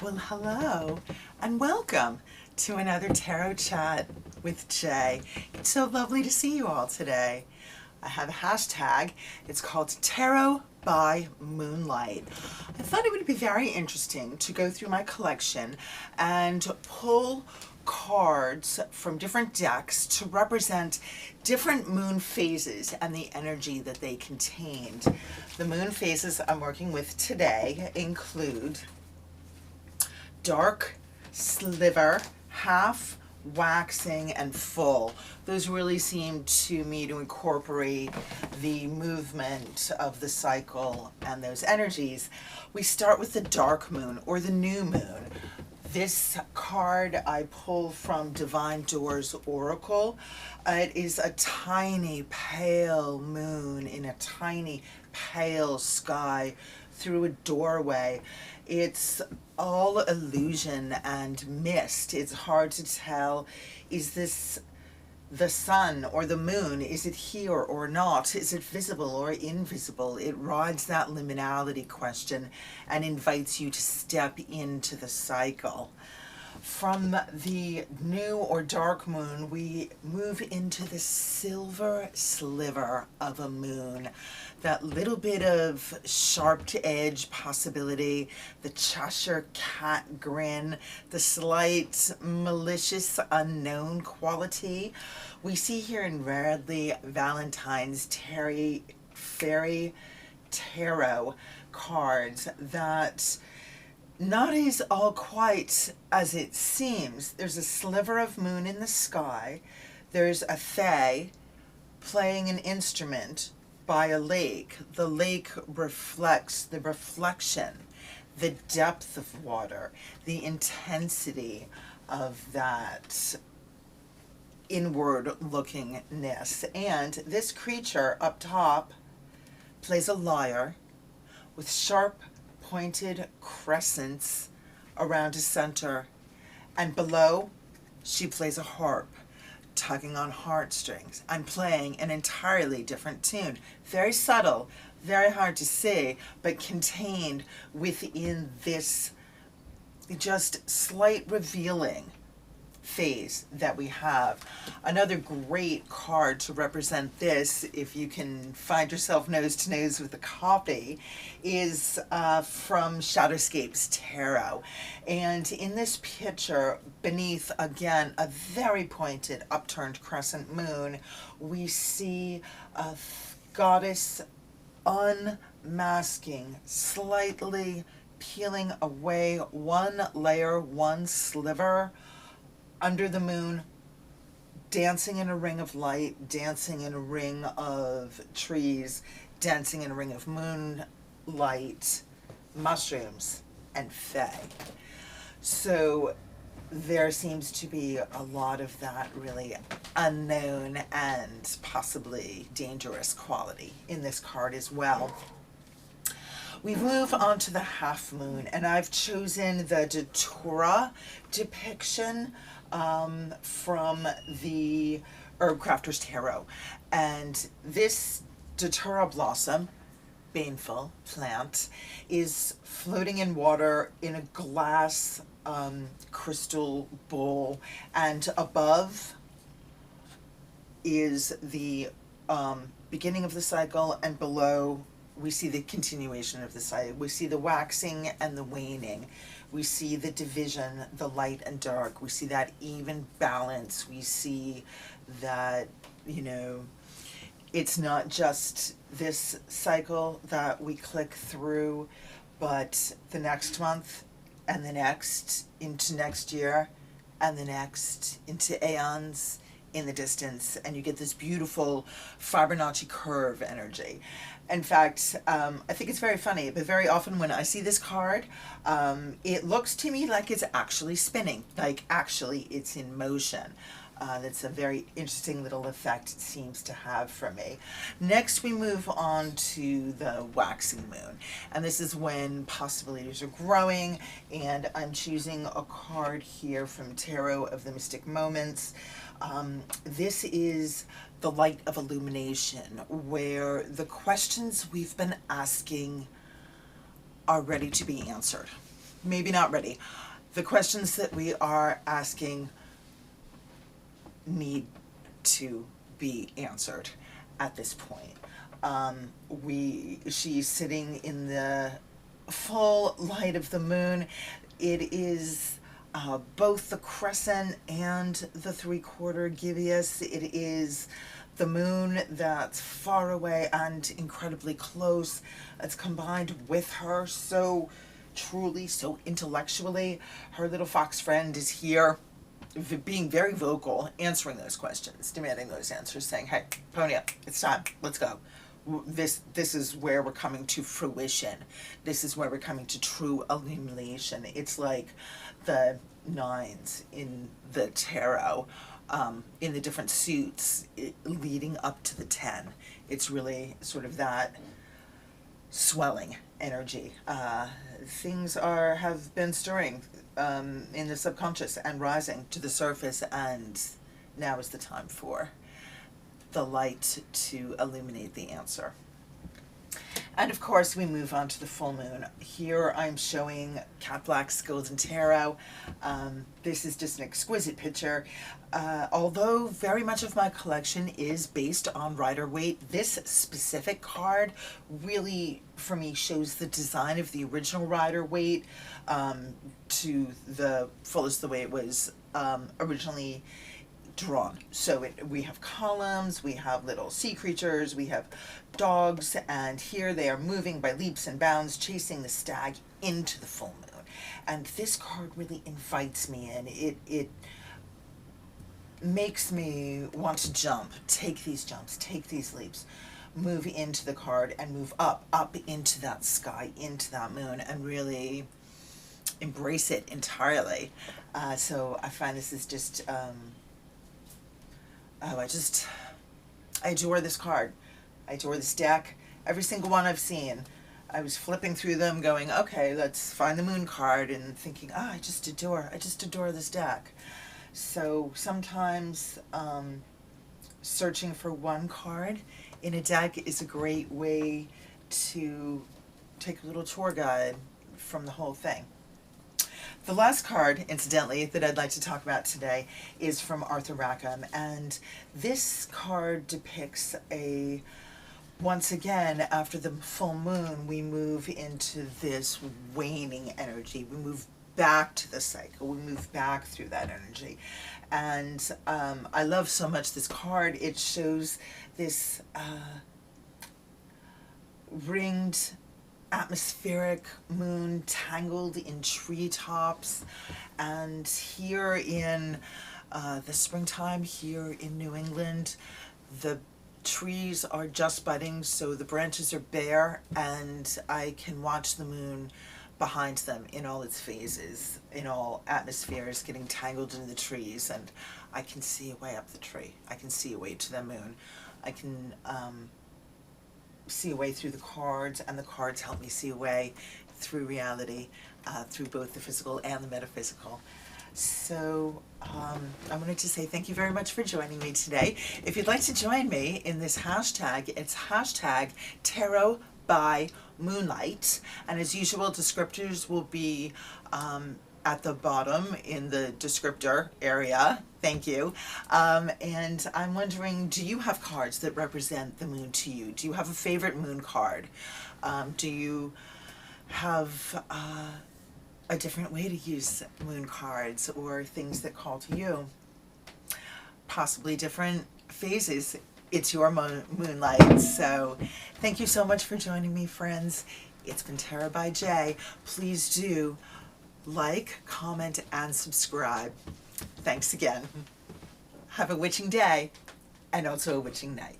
Well, hello and welcome to another Tarot Chat with Jay. It's so lovely to see you all today. I have a hashtag. It's called Tarot by Moonlight. I thought it would be very interesting to go through my collection and pull cards from different decks to represent different moon phases and the energy that they contained. The moon phases I'm working with today include dark, sliver, half, waxing, and full. Those really seem to me to incorporate the movement of the cycle and those energies. We start with the dark moon or the new moon. This card I pull from Divine Doors Oracle. It is a tiny pale moon in a tiny pale sky through a doorway. It's all illusion and mist. It's hard to tell, is this the sun or the moon? Is it here or not? Is it visible or invisible? It rides that liminality question and invites you to step into the cycle. From the new or dark moon, we move into the silver sliver of a moon. That little bit of sharp edge possibility, the Cheshire cat grin, the slight malicious unknown quality. We see here in Radley Valentine's Fairy Tarot cards that not is all quite as it seems. There's a sliver of moon in the sky. There's a fae playing an instrument by a lake. The lake reflects the reflection, the depth of water, the intensity of that inward lookingness. And this creature up top plays a lyre with sharp pointed crescents around a center, and below she plays a harp, tugging on heartstrings. I'm playing an entirely different tune, very subtle, very hard to see, but contained within this just slight revealing phase that we have. Another great card to represent this, if you can find yourself nose to nose with a copy, is from Shadowscapes Tarot. And in this picture, beneath again a very pointed upturned crescent moon, we see a goddess unmasking, slightly peeling away one layer, one sliver under the moon, dancing in a ring of light, dancing in a ring of trees, dancing in a ring of moonlight, mushrooms, and fae. So there seems to be a lot of that really unknown and possibly dangerous quality in this card as well. We move on to the half moon, and I've chosen the Datura depiction from the Herb Crafter's Tarot. And this Datura blossom, baneful plant, is floating in water in a glass crystal bowl, and above is the beginning of the cycle, and below we see the continuation of the cycle. We see the waxing and the waning. We see the division, the light and dark. We see that even balance. We see that, it's not just this cycle that we click through, but the next month and the next into next year and the next into aeons in the distance, and you get this beautiful Fibonacci curve energy. In fact, I think it's very funny, but very often when I see this card, it looks to me like it's actually spinning, like actually it's in motion. That's a very interesting little effect it seems to have for me. Next, we move on to the waxing moon, and this is when possibilities are growing, and I'm choosing a card here from Tarot of the Mystic Moments. This is the light of illumination, where the questions we've been asking are ready to be answered. maybe not ready. The questions that we are asking need to be answered at this point. She's sitting in the full light of the moon. It is both the crescent and the 3/4 gibbous. It is the moon that's far away and incredibly close. It's combined with her so truly, so intellectually. Her little fox friend is here being very vocal, answering those questions, demanding those answers, saying, hey, pony up, it's time, let's go. This is where we're coming to fruition. This is where we're coming to true illumination. It's like the nines in the tarot, in the different suits leading up to the 10. It's really sort of that swelling energy. Things have been stirring in the subconscious and rising to the surface, and now is the time for the light to illuminate the answer. And of course we move on to the full moon. Here I'm showing Cat Black's Golden Tarot. This is just an exquisite picture. Although very much of my collection is based on Rider-Waite, this specific card really, for me, shows the design of the original Rider-Waite to the fullest, the way it was originally drawn. So we have columns, we have little sea creatures, we have dogs, and here they are moving by leaps and bounds, chasing the stag into the full moon. And this card really invites me in. It makes me want to jump, take these jumps, take these leaps, move into the card and move up into that sky, into that moon, and really embrace it entirely. So I find this is just I adore this card. I adore this deck. Every single one I've seen, I was flipping through them going, okay, let's find the moon card, and thinking, I just adore this deck. So sometimes searching for one card in a deck is a great way to take a little tour guide from the whole thing. The last card, incidentally, that I'd like to talk about today is from Arthur Rackham, and this card depicts once again, after the full moon, we move into this waning energy. We move back to the cycle. We move back through that energy. And I love so much this card. It shows this ringed atmospheric moon tangled in treetops, and here in the springtime here in New England, the trees are just budding, so the branches are bare, and I can watch the moon behind them in all its phases, in all atmospheres, getting tangled in the trees, and I can see a way up the tree. I can see a way to the moon. I can see a way through the cards, and the cards help me see a way through reality, through both the physical and the metaphysical. So I wanted to say thank you very much for joining me today. If you'd like to join me in this hashtag, it's hashtag Tarot by Moonlight, and as usual, descriptors will be at the bottom in the descriptor area. Thank you. And I'm wondering, do you have cards that represent the moon to you? Do you have a favorite moon card? Do you have a different way to use moon cards, or things that call to you? Possibly different phases. It's your moonlight. So thank you so much for joining me, friends. It's been Tarot by Jay. Please do like, comment, and subscribe. Thanks again. Have a witching day, and also a witching night.